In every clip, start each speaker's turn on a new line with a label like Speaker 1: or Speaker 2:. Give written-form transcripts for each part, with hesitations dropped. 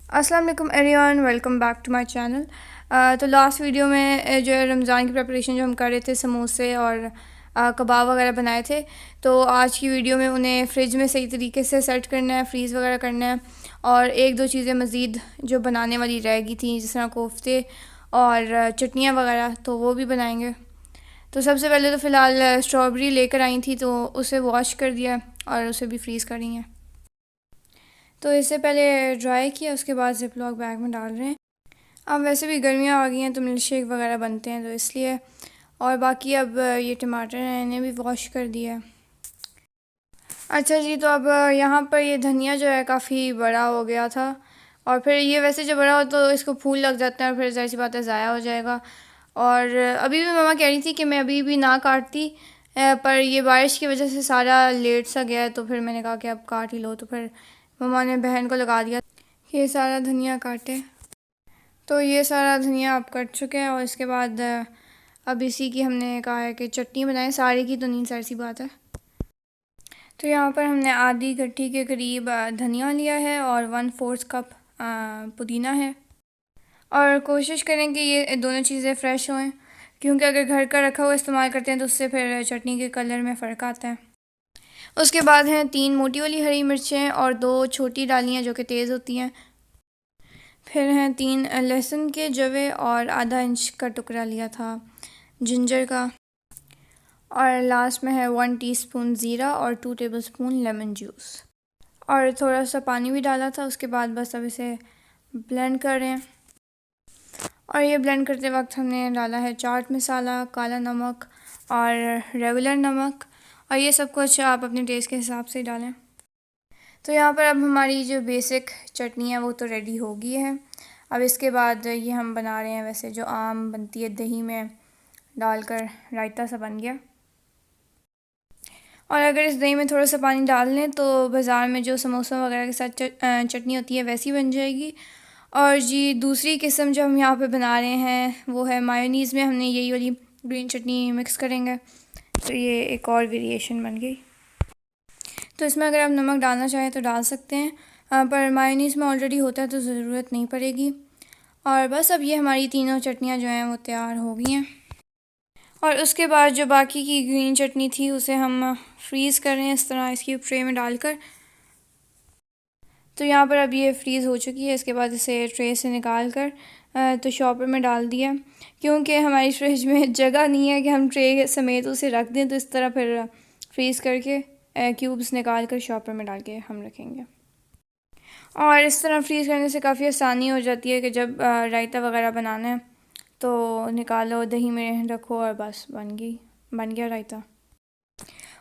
Speaker 1: अस्सलाम वालेकुम everyone, welcome back to my channel. तो लास्ट वीडियो में जो है रमज़ान की प्रिपरेशन जो हम कर रहे थे, समोसे और कबाब वगैरह बनाए थे। तो आज की वीडियो में उन्हें फ़्रिज में सही तरीके से सेट करना है, फ्रीज़ वगैरह करना है। और एक दो चीज़ें मज़ीद जो बनाने वाली रह गई थी, जिस तरह कोफ्ते और चटनियाँ वगैरह, तो वो भी बनाएंगे। तो सबसे पहले तो फ़िलहाल स्ट्रॉबेरी लेकर आई थी, तो उसे वॉश कर दिया और उसे भी फ्रीज़ कर रही हैं। तो इससे पहले ड्राई किया, उसके बाद ज़िप लॉक बैग में डाल रहे हैं। अब वैसे भी गर्मियाँ आ गई हैं तो मिल्क शेक वगैरह बनते हैं, तो इसलिए। और बाकी अब ये टमाटर हैं, इन्हें भी वॉश कर दिया है। अच्छा जी, तो अब यहाँ पर ये धनिया जो है काफ़ी बड़ा हो गया था। और फिर ये वैसे जब बड़ा हो तो इसको फूल लग जाते हैं और फिर ज़ाहिर सी बात है ज़ाया हो जाएगा। और अभी भी मम्मा कह रही थी कि मैं अभी भी ना काटती, पर ये बारिश की वजह से सारा लेट सा गया है, तो फिर मैंने कहा कि अब काट ही लो। तो फिर मम्मा ने बहन को लगा दिया कि ये सारा धनिया काटे। तो ये सारा धनिया आप कट चुके हैं और इसके बाद अब इसी की हमने कहा है कि चटनी बनाएं, सारे की तो नहीं, सारी सी बात है। तो यहाँ पर हमने आधी गट्ठी के करीब धनिया लिया है और 1/4 कप पुदीना है। और कोशिश करें कि ये दोनों चीज़ें फ़्रेश हों, क्योंकि अगर घर का रखा हुआ इस्तेमाल करते हैं तो उससे फिर चटनी के कलर में फ़र्क आता है। उसके बाद हैं 3 मोटी वाली हरी मिर्चें और 2 छोटी डालियाँ जो कि तेज़ होती हैं। फिर हैं 3 लहसुन के जवे और आधा इंच का टुकड़ा लिया था जिंजर का। और लास्ट में है 1 टीस्पून ज़ीरा और 2 टेबलस्पून लेमन जूस। और थोड़ा सा पानी भी डाला था। उसके बाद बस अब इसे ब्लेंड कर रहे हैं। और ये ब्लेंड करते वक्त हमने डाला है चाट मसाला, काला नमक और रेगुलर नमक, और ये सब कुछ आप अपने टेस्ट के हिसाब से डालें। तो यहाँ पर अब हमारी जो बेसिक चटनी है वो तो रेडी हो गई है। अब इसके बाद ये हम बना रहे हैं वैसे जो आम बनती है, दही में डालकर रायता सा बन गया। और अगर इस दही में थोड़ा सा पानी डाल लें तो बाज़ार में जो समोसा वगैरह के साथ चटनी होती है वैसी बन जाएगी। और जी दूसरी किस्म जो हम यहाँ पे बना रहे हैं वो है मायोनीज़ में हमने यही वाली ग्रीन चटनी मिक्स करेंगे, तो ये एक और वेरिएशन बन गई। तो इसमें अगर आप नमक डालना चाहें तो डाल सकते हैं, पर मायोनीज़ में ऑलरेडी होता है तो ज़रूरत नहीं पड़ेगी। और बस अब ये हमारी तीनों चटनियाँ जो हैं वो तैयार हो गई हैं। और उसके बाद जो बाकी की ग्रीन चटनी थी उसे हम फ्रीज़ कर रहे हैं इस तरह इसकी ट्रे में डालकर। तो यहाँ पर अब ये फ्रीज़ हो चुकी है। इसके बाद इसे ट्रे से निकाल कर तो शॉपर में डाल दिया, क्योंकि हमारी फ्रिज में जगह नहीं है कि हम ट्रे समेत उसे रख दें। तो इस तरह फिर फ्रीज़ करके क्यूब्स निकाल कर शॉपर में डाल के हम रखेंगे। और इस तरह फ्रीज़ करने से काफ़ी आसानी हो जाती है कि जब रायता वगैरह बनाना है तो निकालो, दही में रखो और बस बन गया रायता।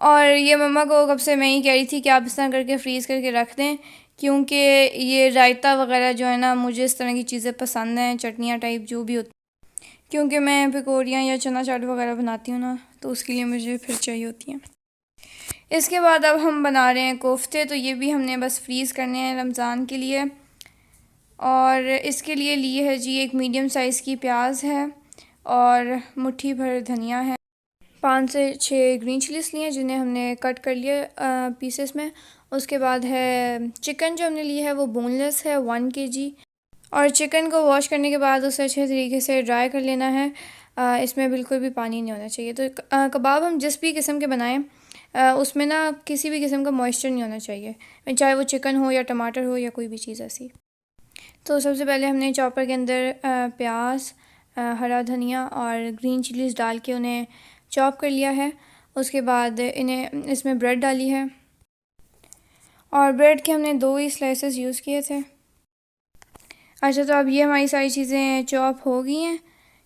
Speaker 1: और ये मम्मा को कब से मैं ही कह रही थी कि आप इस तरह करके फ्रीज़ करके रख दें, क्योंकि ये रायता वगैरह जो है ना, मुझे इस तरह की चीज़ें पसंद हैं, चटनियाँ टाइप जो भी होती, क्योंकि मैं पकौड़ियाँ या चना चाट वगैरह बनाती हूँ ना, तो उसके लिए मुझे फिर चाहिए होती हैं। इसके बाद अब हम बना रहे हैं कोफ्ते। तो ये भी हमने बस फ्रीज़ करने हैं रमज़ान के लिए। और इसके लिए लिए है जी एक मीडियम साइज़ की प्याज है और मुट्ठी भर धनिया है, 5 से 6 ग्रीन चिलीज़ लिए जिन्हें हमने कट कर लिया पीसेस में। उसके बाद है चिकन जो हमने लिया है वो बोनलेस है 1 kg। और चिकन को वॉश करने के बाद उसे अच्छे तरीके से ड्राई कर लेना है। इसमें बिल्कुल भी पानी नहीं होना चाहिए। तो कबाब हम जिस भी किस्म के बनाएं उसमें ना किसी भी किस्म का मॉइस्चर नहीं होना चाहिए, चाहे वो चिकन हो या टमाटर हो या कोई भी चीज़ ऐसी। तो सबसे पहले हमने चॉपर के अंदर प्याज, हरा धनिया और ग्रीन चिलीज़ डाल के उन्हें चॉप कर लिया है। उसके बाद इन्हें इसमें ब्रेड डाली है और ब्रेड के हमने 2 ही स्लाइसेस यूज़ किए थे। अच्छा, तो अब ये हमारी सारी चीज़ें चॉप हो गई हैं।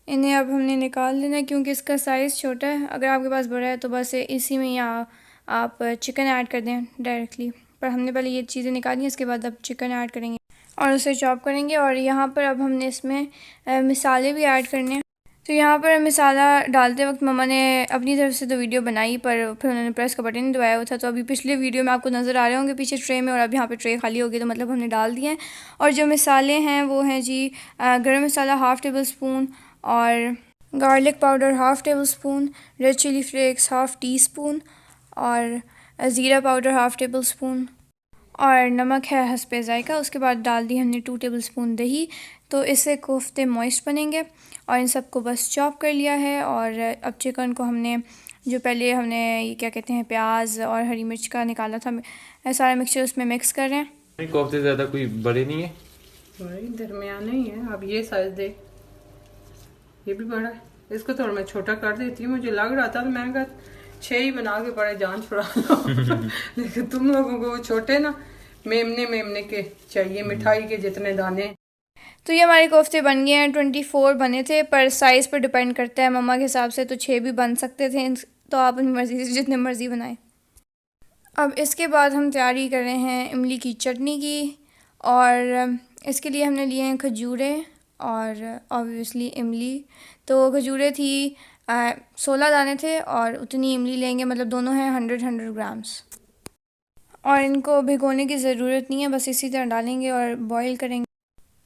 Speaker 1: इन्हें अब हमने निकाल लेना है, क्योंकि इसका साइज़ छोटा है। अगर आपके पास बड़ा है तो बस इसी में ही आप चिकन ऐड कर दें डायरेक्टली, पर हमने पहले ये चीज़ें निकाली हैं, इसके बाद अब चिकन ऐड करेंगे और उसे चॉप करेंगे। और यहाँ पर अब हमने इसमें मसाले भी ऐड करने हैं। तो यहाँ पर मसाला डालते वक्त मम्मा ने अपनी तरफ से तो वीडियो बनाई, पर फिर उन्होंने प्रेस का बटन नहीं दबाया हुआ था। तो अभी पिछले वीडियो में आपको नज़र आ रहे होंगे पीछे ट्रे में, और अब यहाँ पे ट्रे खाली हो गई, तो मतलब हमने डाल दिए हैं। और जो मसाले हैं वो हैं जी गरम मसाला ½ टेबल स्पून, और garlic powder ½ tablespoon, red chilli flakes ½ teaspoon, और ज़ीरा पाउडर ½ टेबल स्पून, और नमक है हस्बे ज़ायका। उसके बाद डाल दी हमने 2 टेबलस्पून दही। तो इससे कोफ्ते मॉइस्ट बनेंगे। और इन सबको बस चॉप कर लिया है। और अब चिकन को हमने जो पहले हमने ये क्या कहते हैं प्याज और हरी मिर्च का निकाला था सारा मिक्सचर उसमें मिक्स कर रहे हैं।
Speaker 2: कोफ्ते ज़्यादा कोई बड़े नहीं है,
Speaker 3: बड़े दरमियाने ही है। अब ये साइज देख, ये भी बड़ा है। इसको थोड़ा मैं छोटा कर देती हूँ। मुझे लग रहा था तो मैंने कहा 6 ही बना के बड़े जान छुड़ा लो। लेकिन तुम लोगों को वो छोटे ना मेमने के चाहिए, मिठाई के जितने दाने।
Speaker 1: तो ये हमारे कोफ्ते बन गए हैं। 24 बने थे, पर साइज़ पर डिपेंड करता है। मम्मा के हिसाब से तो 6 भी बन सकते थे, तो आप अपनी मर्ज़ी से जितने मर्ज़ी बनाएं। अब इसके बाद हम तैयारी कर रहे हैं इमली की चटनी की। और इसके लिए हमने लिए हैं खजूरें और ऑब्वियसली इमली। तो खजूरें थी 16 दाने थे और उतनी इमली लेंगे, मतलब दोनों हैं 100 ग्राम्स। और इनको भिगोने की ज़रूरत नहीं है, बस इसी तरह डालेंगे और बॉईल करेंगे।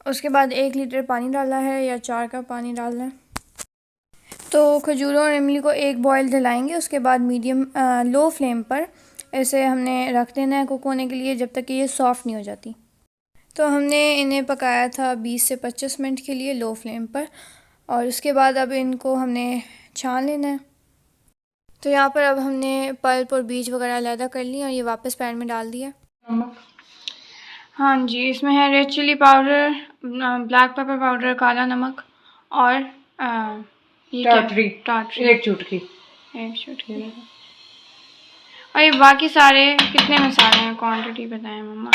Speaker 1: उसके बाद 1 लीटर पानी डाला है या 4 कप पानी डालना है। तो खजूरों और इमली को एक बॉईल दिलाएंगे। उसके बाद मीडियम लो फ्लेम पर इसे हमने रख देना है कुक होने के लिए, जब तक कि ये सॉफ़्ट नहीं हो जाती। तो हमने इन्हें पकाया था 20 से 25 मिनट के लिए लो फ्लेम पर। और उसके बाद अब इनको हमने छान लेना है। तो यहाँ पर अब हमने पल्प और बीज वगैरह अलग कर ली और ये वापस पैन में डाल दिया। हाँ जी, इसमें है red chilli powder, black pepper powder, काला नमक और ये
Speaker 3: टाटरी,
Speaker 1: टाटरी
Speaker 3: 1 चुटकी।
Speaker 1: और ये बाकी सारे कितने मसाले हैं क्वांटिटी बताएं मम्मा।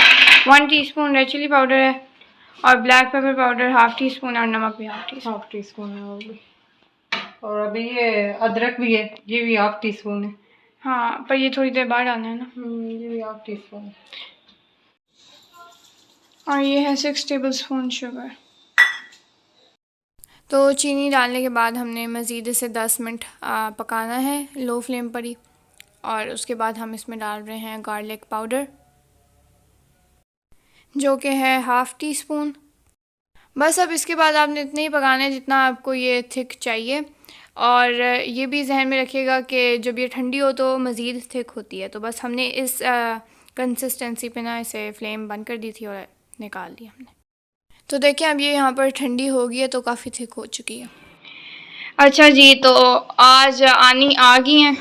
Speaker 1: 1 टीस्पून रेड चिली पाउडर है और ब्लैक पेपर पाउडर ½ टीस्पून और नमक भी ½
Speaker 3: टीस्पून है वो भी। और अभी ये अदरक भी है, ये भी ½ टीस्पून है।
Speaker 1: हाँ, पर ये थोड़ी देर बाद डालना है ना।
Speaker 3: ये भी ½ टीस्पून है।
Speaker 1: और ये है 6 टेबलस्पून शुगर। तो चीनी डालने के बाद हमने मज़ीद इसे 10 मिनट पकाना है लो फ्लेम पर ही। और उसके बाद हम इसमें डाल रहे हैं गार्लिक पाउडर, जो कि है ½ टीस्पून। बस अब इसके बाद आपने इतने ही पकाना है जितना आपको ये थिक चाहिए। और ये भी जहन में रखिएगा कि जब ये ठंडी हो तो मज़ीद थिक होती है। तो बस हमने इस कंसिस्टेंसी पे ना इसे फ्लेम बंद कर दी थी और निकाल दिया हमने। तो देखिए अब ये यहाँ पर ठंडी हो गई है तो काफ़ी थिक हो चुकी है। अच्छा जी, तो आज आनी आ गई हैं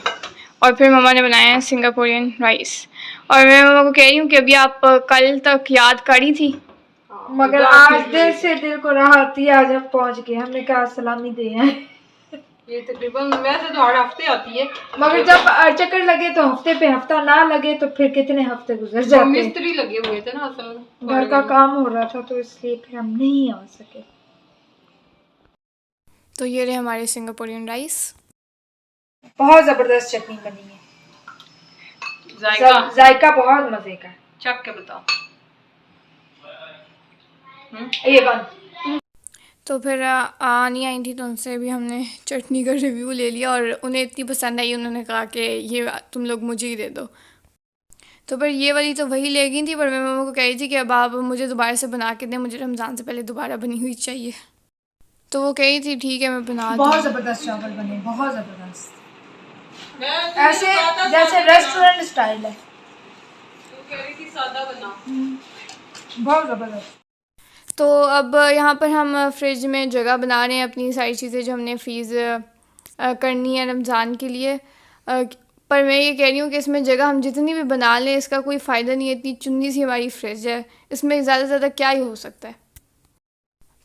Speaker 1: और फिर मम्मा ने बनाया है सिंगापुरियन राइस। और मैं मम्मा को कह रही हूँ कि अभी आप कल तक याद करी थी,
Speaker 4: मगर आज दिल से दिल को राहत थी। आज हम पहुंच गए, हमने कहा सलामी दे हैं।
Speaker 3: ये तकरीबन वैसे तो हर हफ्ते आती है,
Speaker 4: मगर जब चक्कर लगे तो हफ्ते पे, हफ्ता ना लगे तो फिर कितने हफ्ते गुजर जाते।
Speaker 3: मिस्त्री लगे हुए थे ना असल में,
Speaker 4: घर का काम हो रहा था तो इसलिए फिर हम नहीं आ सके।
Speaker 1: तो ये रहे हमारे सिंगापुरियन राइस।
Speaker 4: बहुत जबरदस्त चटनी बनी है, जायका बहुत मजे का।
Speaker 3: चख के बताओ।
Speaker 4: ये बंद।
Speaker 1: तो फिर आनी आई थी तो उनसे भी हमने चटनी का रिव्यू ले लिया और उन्हें इतनी पसंद आई, उन्होंने कहा कि ये तुम लोग मुझे ही दे दो। तो फिर ये वाली तो वही ले गई थी, पर मैं मम्मा को कह रही थी कि अब आप मुझे दोबारा से बना के दें, मुझे रमज़ान से पहले दोबारा बनी हुई चाहिए। तो वो कह रही थी ठीक है मैं बना दूँ।
Speaker 4: बहुत जबरदस्त चावल बने, बहुत जबरदस्त, ऐसे जैसे रेस्टोरेंट स्टाइल है।
Speaker 3: कह रही थी सादा बना।
Speaker 4: बहुत जबरदस्त।
Speaker 1: तो अब यहाँ पर हम फ्रिज में जगह बना रहे हैं अपनी सारी चीज़ें जो हमने फ्रीज़ करनी है रमज़ान के लिए। पर मैं ये कह रही हूँ कि इसमें जगह हम जितनी भी बना लें इसका कोई फ़ायदा नहीं है। इतनी चुन्नी सी हमारी फ्रिज है, इसमें ज़्यादा से ज़्यादा क्या ही हो सकता है।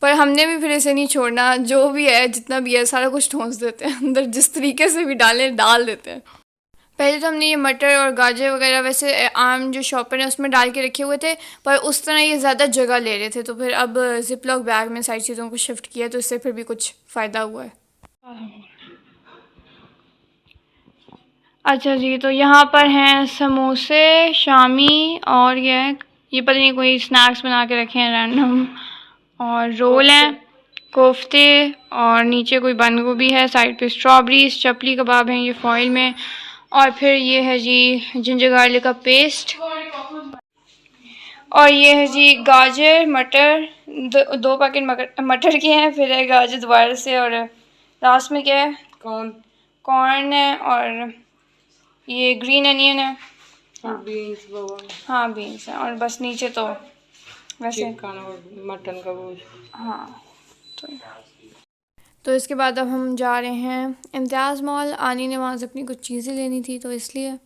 Speaker 1: पर हमने भी फिर इसे नहीं छोड़ना, जो भी है जितना भी है सारा कुछ ठोंस देते हैं अंदर, जिस तरीके से भी डालें डाल देते हैं। पहले तो हमने ये मटर और गाजर वगैरह वैसे आम जो शॉपर है उसमें डाल के रखे हुए थे, पर उस तरह ये ज़्यादा जगह ले रहे थे। तो फिर अब ज़िप-लॉक बैग में सारी चीज़ों को शिफ्ट किया तो इससे फिर भी कुछ फ़ायदा हुआ है। अच्छा जी, तो यहाँ पर हैं समोसे शामी और ये पता नहीं कोई स्नैक्स बना के रखे हैं रैंडम, और रोल हैं, कोफ्ते, और नीचे कोई बंद गोभी है, साइड पे स्ट्रॉबेरीज, चपली कबाब हैं ये फॉइल में, और फिर ये है जी जिंजर गार्लिक का पेस्ट, और ये है जी गाजर मटर, दो पैकेट मटर के हैं, फिर है गाजर दोबारा से, और लास्ट में क्या है, कॉर्न है, और ये ग्रीन अनियन है,
Speaker 3: और बीन्स वो
Speaker 1: हाँ बीन्स हैं, और बस नीचे तो वैसे
Speaker 3: चिकन और मटन का वो।
Speaker 1: हाँ। तो इसके बाद अब हम जा रहे हैं इम्तियाज़ मॉल। आनी ने वहाँ से अपनी कुछ चीज़ें लेनी थी तो इसलिए।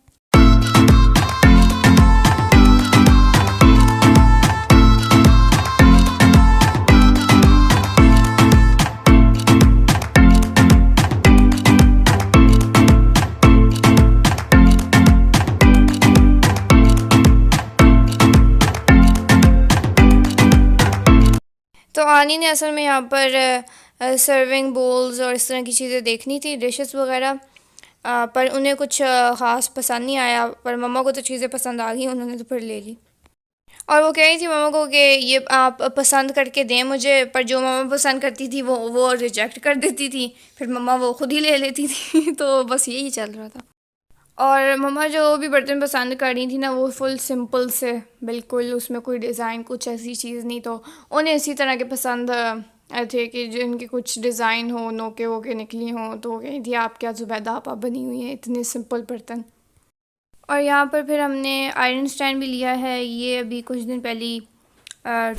Speaker 1: तो आनी ने असल में यहाँ पर सर्विंग बोल्स और इस तरह की चीज़ें देखनी थी, डिशेस वगैरह, पर उन्हें कुछ ख़ास पसंद नहीं आया, पर मम्मा को तो चीज़ें पसंद आ गई, उन्होंने तो फिर ले ली। और वो कह रही थी मम्मा को कि ये आप पसंद करके दें मुझे, पर जो मम्मा पसंद करती थी वो रिजेक्ट कर देती थी, फिर मम्मा वो खुद ही ले लेती थी तो बस यही चल रहा था। और मम्मा जो भी बर्तन पसंद कर रही थी ना, वो फुल सिंपल से, बिल्कुल उसमें कोई डिज़ाइन कुछ ऐसी चीज़ नहीं, तो उन्हें इसी तरह के पसंद थे कि जिनके कुछ डिज़ाइन हो, नोके वोके निकली हों, तो वो कही थी आप क्या ज़ुबैदा आपा बनी हुई है इतने सिंपल बर्तन। और यहाँ पर फिर हमने आयरन स्टैंड भी लिया है, ये अभी कुछ दिन पहले ही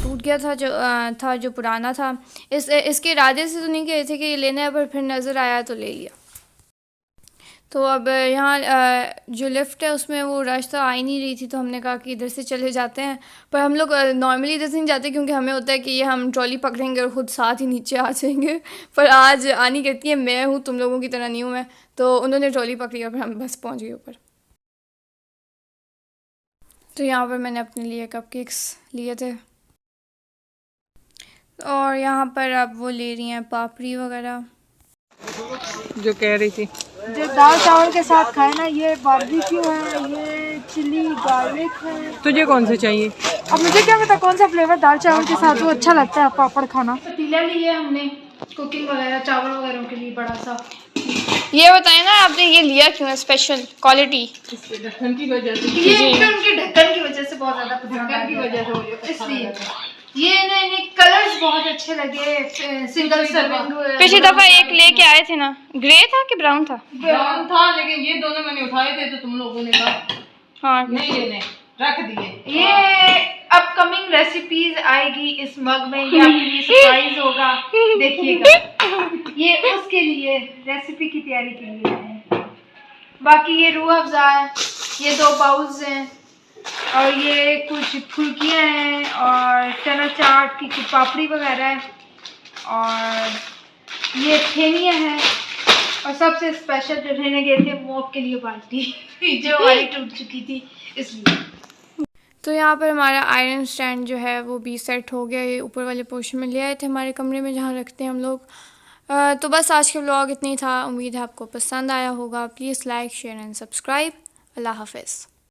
Speaker 1: टूट गया था जो पुराना था। इसके इरादे से तो नहीं कहे थे कि ये लेना है, पर फिर नज़र आया तो ले लिया। तो अब यहाँ जो लिफ्ट है उसमें वो रश तो आ ही नहीं रही थी, तो हमने कहा कि इधर से चले जाते हैं, पर हम लोग नॉर्मली इधर से नहीं जाते क्योंकि हमें होता है कि ये हम ट्रॉली पकड़ेंगे और ख़ुद साथ ही नीचे आ जाएंगे। पर आज आनी कहती है मैं हूँ, तुम लोगों की तरह नहीं हूँ मैं, तो उन्होंने ट्रॉली पकड़ी और फिर हम बस पहुँच गए ऊपर। तो यहाँ पर मैंने अपने लिए कपकेक्स लिए थे, और यहाँ पर अब वो ले रही हैं पापड़ी वगैरह।
Speaker 3: जो कह रही थी
Speaker 4: जो दाल चावल के साथ खाए ना, ये बारबेक्यू है, ये चिली गार्लिक है।
Speaker 3: तुझे कौन से चाहिए?
Speaker 4: अब मुझे क्या पता कौन सा फ्लेवर दाल चावल के साथ वो अच्छा लगता है पापड़ खाना। पतीला लिया हमने कुकिंग वगैरह चावल वगैरह के लिए बड़ा सा।
Speaker 1: ये बताएं ना आपने ये लिया क्यों है, स्पेशल क्वालिटी?
Speaker 3: ढक्कन की वजह से।
Speaker 4: ये उनके ढक्कन की वजह से बहुत ज्यादा पसंद की वजह से, इसलिए ये इन्हें कलर्स बहुत अच्छे लगे। Single serving.
Speaker 1: पिछली दफा एक लेके आए थे ना, ग्रे था कि ब्राउन था?
Speaker 3: ब्राउन था, लेकिन ये दोनों मैंने उठाए थे तो तुम लोगों ने कहा
Speaker 1: हाँ
Speaker 3: नहीं लेने, रख दिए।
Speaker 4: ये अपकमिंग रेसिपीज आएगी इस मग में, ये आपके लिए सरप्राइज होगा, देखिएगा। ये उसके लिए रेसिपी की तैयारी के लिए है। बाकी ये रूह अफ़ज़ा है, ये 2 बाउल्स हैं, और ये कुछ फुल्कियाँ हैं, और चना चाट की कुछ पापड़ी वगैरह है, और ये फेनियाँ हैं, और सबसे स्पेशल जो लेने गए थे मॉक के लिए बाल्टी जो हमारी टूट चुकी थी इसलिए।
Speaker 1: तो यहाँ पर हमारा आयरन स्टैंड जो है वो भी सेट हो गया। ये ऊपर वाले पोर्शन में ले आए थे हमारे कमरे में जहाँ रखते हैं हम लोग। तो बस आज के व्लॉग इतनी था, उम्मीद है आपको पसंद आया होगा। Please like share and subscribe. अल्लाह हाफ़िज़।